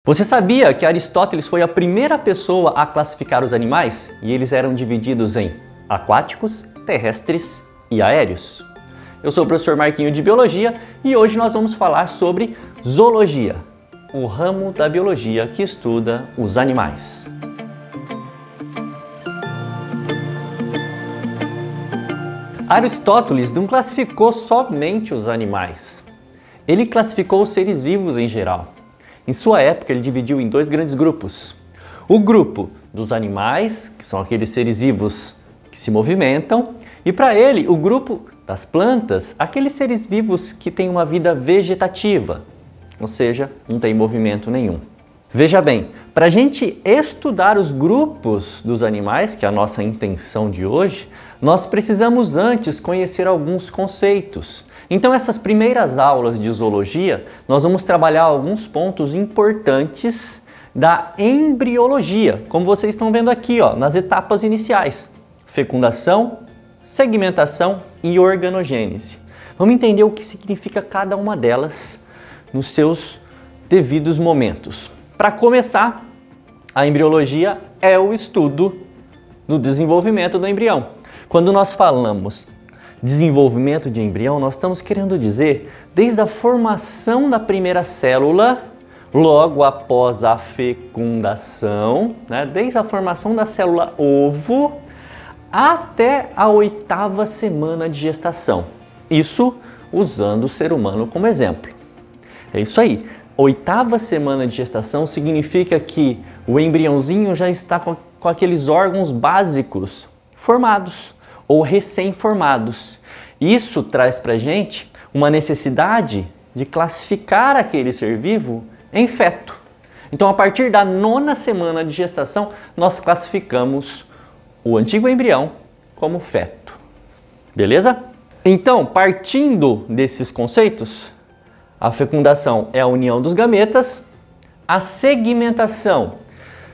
Você sabia que Aristóteles foi a primeira pessoa a classificar os animais? E eles eram divididos em aquáticos, terrestres e aéreos? Eu sou o professor Marquinho de Biologia e hoje nós vamos falar sobre zoologia, o ramo da biologia que estuda os animais. Aristóteles não classificou somente os animais. Ele classificou os seres vivos em geral. Em sua época, ele dividiu em dois grandes grupos. O grupo dos animais, que são aqueles seres vivos que se movimentam, e para ele, o grupo das plantas, aqueles seres vivos que têm uma vida vegetativa, ou seja, não tem movimento nenhum. Veja bem, para a gente estudar os grupos dos animais, que é a nossa intenção de hoje, nós precisamos antes conhecer alguns conceitos. Então, essas primeiras aulas de zoologia, nós vamos trabalhar alguns pontos importantes da embriologia, como vocês estão vendo aqui, nas etapas iniciais: fecundação, segmentação e organogênese. Vamos entender o que significa cada uma delas nos seus devidos momentos. Para começar, a embriologia é o estudo do desenvolvimento do embrião. Quando nós falamos desenvolvimento de embrião, nós estamos querendo dizer desde a formação da primeira célula, logo após a fecundação, desde a formação da célula ovo até a 8ª semana de gestação. Isso usando o ser humano como exemplo. É isso aí. 8ª semana de gestação significa que o embriãozinho já está com aqueles órgãos básicos formados ou recém-formados. Isso traz para a gente uma necessidade de classificar aquele ser vivo em feto. Então, a partir da 9ª semana de gestação, nós classificamos o antigo embrião como feto. Beleza? Então, partindo desses conceitos, a fecundação é a união dos gametas, a segmentação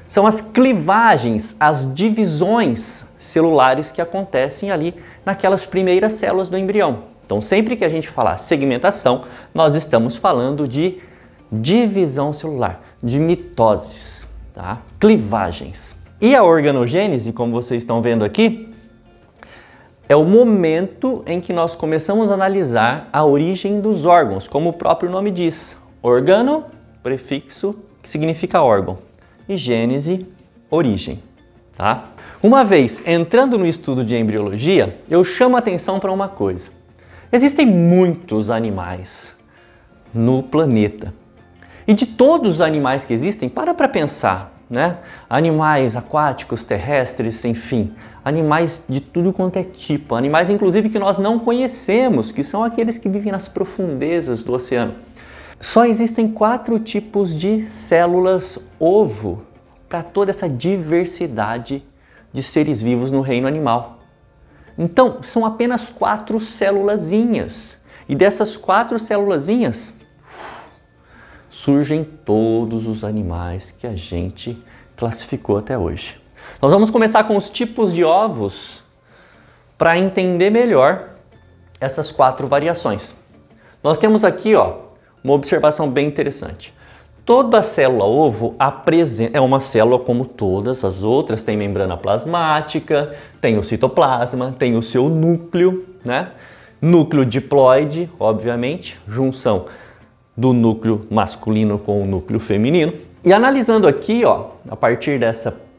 são as clivagens, as divisões celulares que acontecem ali naquelas primeiras células do embrião. Então, sempre que a gente falar segmentação, nós estamos falando de divisão celular, de mitoses, tá? Clivagens. E a organogênese, como vocês estão vendo aqui, é o momento em que nós começamos a analisar a origem dos órgãos, como o próprio nome diz. Organo, prefixo, que significa órgão, e gênese, origem. Tá? Uma vez entrando no estudo de embriologia, eu chamo a atenção para uma coisa. Existem muitos animais no planeta. E de todos os animais que existem, para pensar, Animais aquáticos, terrestres, enfim, animais de tudo quanto é tipo, animais inclusive que nós não conhecemos, que são aqueles que vivem nas profundezas do oceano. Só existem 4 tipos de células ovo para toda essa diversidade de seres vivos no reino animal. Então, são apenas 4 célulazinhas. E dessas 4 célulazinhas surgem todos os animais que a gente classificou até hoje. Nós vamos começar com os tipos de ovos para entender melhor essas 4 variações. Nós temos aqui uma observação bem interessante. Toda célula ovo é uma célula como todas as outras, tem membrana plasmática, tem o citoplasma, tem o seu núcleo, Núcleo diploide, obviamente, junção do núcleo masculino com o núcleo feminino. E analisando aqui, a partir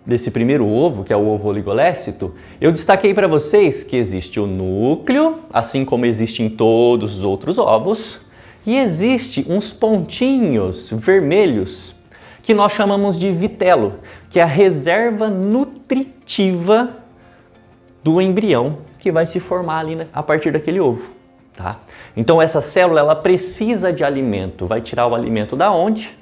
desse primeiro ovo, que é o ovo oligolécito, eu destaquei para vocês que existe o núcleo, assim como existe em todos os outros ovos, e existe uns pontinhos vermelhos que nós chamamos de vitelo, que é a reserva nutritiva do embrião que vai se formar ali a partir daquele ovo. Tá? Então essa célula ela precisa de alimento. Vai tirar o alimento da onde?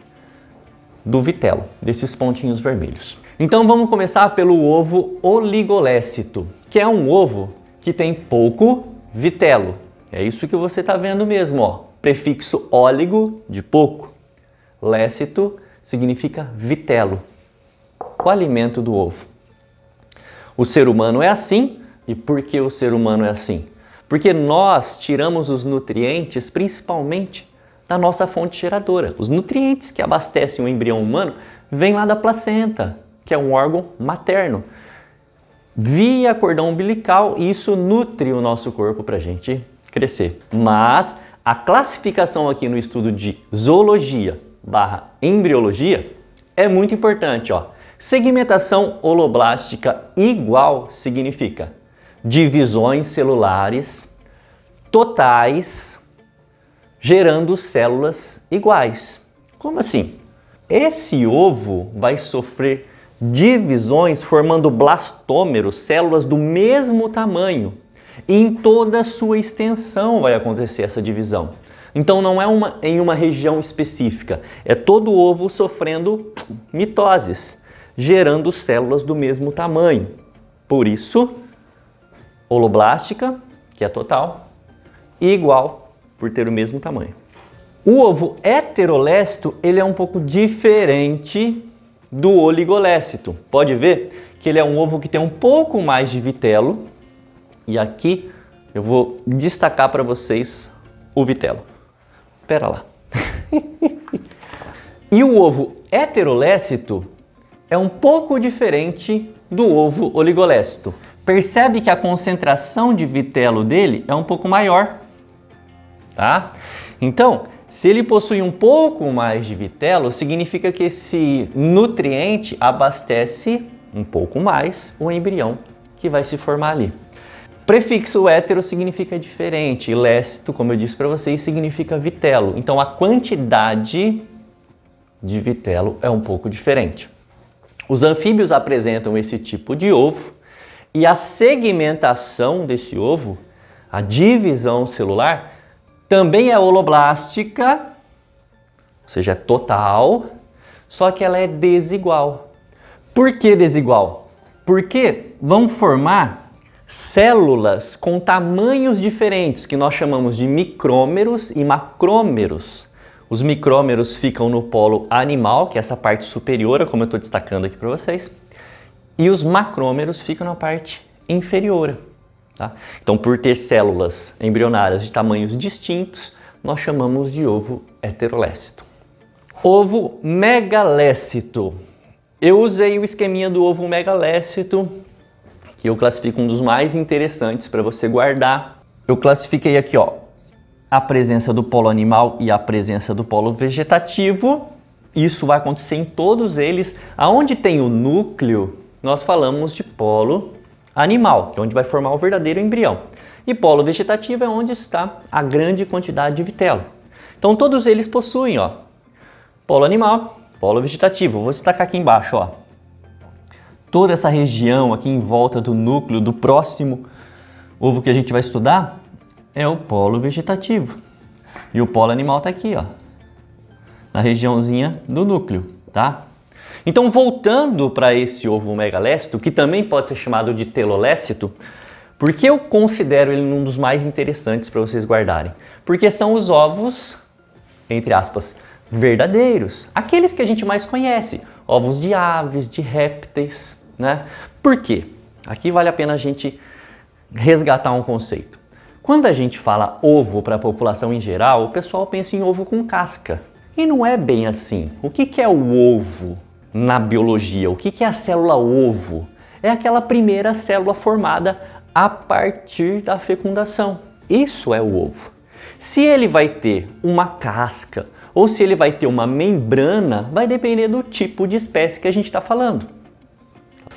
Do vitelo, desses pontinhos vermelhos. Então vamos começar pelo ovo oligolécito, que é um ovo que tem pouco vitelo. É isso que você está vendo mesmo, Prefixo óligo, de pouco. Lécito significa vitelo, o alimento do ovo. O ser humano é assim. E por que o ser humano é assim? Porque nós tiramos os nutrientes principalmente da nossa fonte geradora. Os nutrientes que abastecem o embrião humano vêm lá da placenta, que é um órgão materno. Via cordão umbilical, isso nutre o nosso corpo para a gente crescer. Mas a classificação aqui no estudo de zoologia / embriologia é muito importante, ó. Segmentação holoblástica igual significa divisões celulares totais gerando células iguais. Como assim? Esse ovo vai sofrer divisões formando blastômeros, células do mesmo tamanho. E em toda a sua extensão vai acontecer essa divisão. Então não é em uma região específica, é todo o ovo sofrendo mitoses, gerando células do mesmo tamanho. Por isso, holoblástica, que é total, e igual, por ter o mesmo tamanho. O ovo heterolécito, ele é um pouco diferente do oligolécito. Pode ver que ele é um ovo que tem um pouco mais de vitelo. E aqui eu vou destacar para vocês o vitelo. Pera lá. E o ovo heterolécito é um pouco diferente do ovo oligolécito. Percebe que a concentração de vitelo dele é um pouco maior, tá? Então, se ele possui um pouco mais de vitelo, significa que esse nutriente abastece um pouco mais o embrião que vai se formar ali. Prefixo hétero significa diferente, e lécito, como eu disse para vocês, significa vitelo. Então a quantidade de vitelo é um pouco diferente. Os anfíbios apresentam esse tipo de ovo e a segmentação desse ovo, a divisão celular, também é holoblástica, ou seja, é total, só que ela é desigual. Por que desigual? Porque vão formar células com tamanhos diferentes, que nós chamamos de micrômeros e macrômeros. Os micrômeros ficam no polo animal, que é essa parte superior, como eu estou destacando aqui para vocês, e os macrômeros ficam na parte inferior. Tá? Então, por ter células embrionárias de tamanhos distintos, nós chamamos de ovo heterolécito. Ovo megalécito. Eu usei o esqueminha do ovo megalécito, que eu classifico um dos mais interessantes para você guardar. Eu classifiquei aqui, ó, a presença do polo animal e a presença do polo vegetativo. Isso vai acontecer em todos eles. Aonde tem o núcleo, nós falamos de polo animal, que é onde vai formar o verdadeiro embrião. E polo vegetativo é onde está a grande quantidade de vitelo. Então todos eles possuem, ó, polo animal, polo vegetativo. Vou destacar aqui embaixo, ó. Toda essa região aqui em volta do núcleo do próximo ovo que a gente vai estudar é o polo vegetativo. E o polo animal está aqui, ó, na regiãozinha do núcleo, tá? Então, voltando para esse ovo megalécito, que também pode ser chamado de telolécito, por que eu considero ele um dos mais interessantes para vocês guardarem? Porque são os ovos, entre aspas, verdadeiros, aqueles que a gente mais conhece, ovos de aves, de répteis, né? Por quê? Aqui vale a pena a gente resgatar um conceito. Quando a gente fala ovo para a população em geral, o pessoal pensa em ovo com casca. E não é bem assim. O que é o ovo na biologia? O que é a célula ovo? É aquela primeira célula formada a partir da fecundação. Isso é o ovo. Se ele vai ter uma casca ou se ele vai ter uma membrana, vai depender do tipo de espécie que a gente está falando.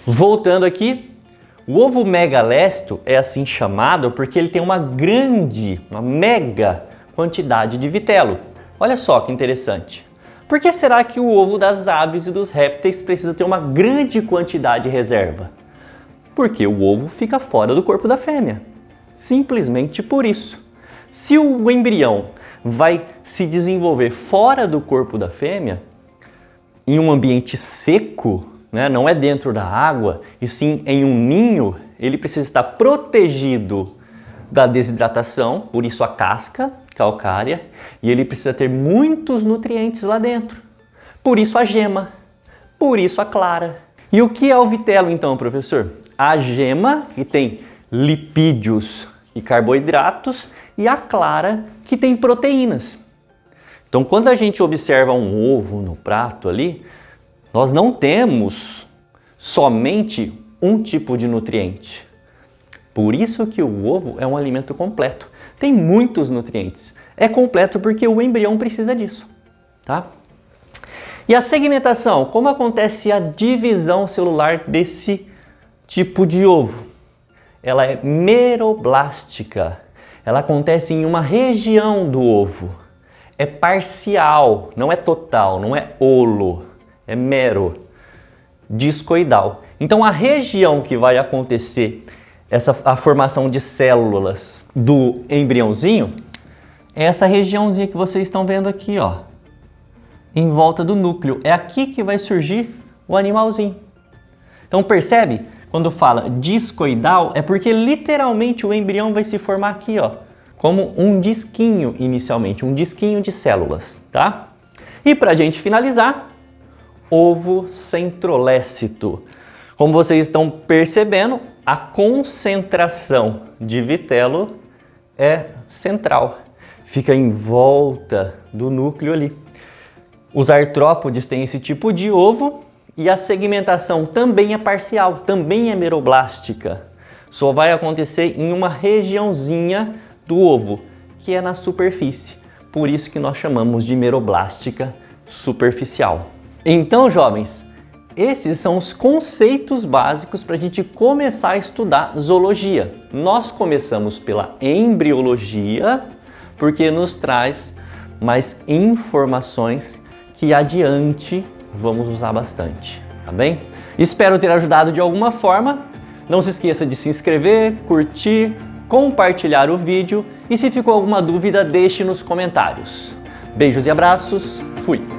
Voltando aqui, o ovo megalécito é assim chamado porque ele tem uma mega quantidade de vitelo. Olha só que interessante. Por que será que o ovo das aves e dos répteis precisa ter uma grande quantidade de reserva? Porque o ovo fica fora do corpo da fêmea. Simplesmente por isso. Se o embrião vai se desenvolver fora do corpo da fêmea, em um ambiente seco, né, não é dentro da água, e sim em um ninho, ele precisa estar protegido da desidratação, por isso a casca calcária, e ele precisa ter muitos nutrientes lá dentro. Por isso a gema, por isso a clara. E o que é o vitelo então, professor? A gema, que tem lipídios e carboidratos, e a clara, que tem proteínas. Então, quando a gente observa um ovo no prato ali, nós não temos somente um tipo de nutriente. Por isso que o ovo é um alimento completo. Tem muitos nutrientes. É completo porque o embrião precisa disso, tá? E a segmentação, como acontece a divisão celular desse tipo de ovo? Ela é meroblástica. Ela acontece em uma região do ovo. É parcial, não é total, não é holo, é mero, discoidal. Então a região que vai acontecer a formação de células do embriãozinho é essa regiãozinha que vocês estão vendo aqui, ó, em volta do núcleo. É aqui que vai surgir o animalzinho. Então percebe? Quando fala discoidal, é porque literalmente o embrião vai se formar aqui, ó, como um disquinho inicialmente, um disquinho de células, tá? E pra gente finalizar, ovo centrolécito. Como vocês estão percebendo, a concentração de vitelo é central, fica em volta do núcleo ali. Os artrópodes têm esse tipo de ovo e a segmentação também é parcial, também é meroblástica. Só vai acontecer em uma regiãozinha do ovo, que é na superfície. Por isso que nós chamamos de meroblástica superficial. Então, jovens, esses são os conceitos básicos para a gente começar a estudar zoologia. Nós começamos pela embriologia, porque nos traz mais informações que adiante vamos usar bastante, tá bem? Espero ter ajudado de alguma forma. Não se esqueça de se inscrever, curtir, compartilhar o vídeo e se ficou alguma dúvida, deixe nos comentários. Beijos e abraços, fui!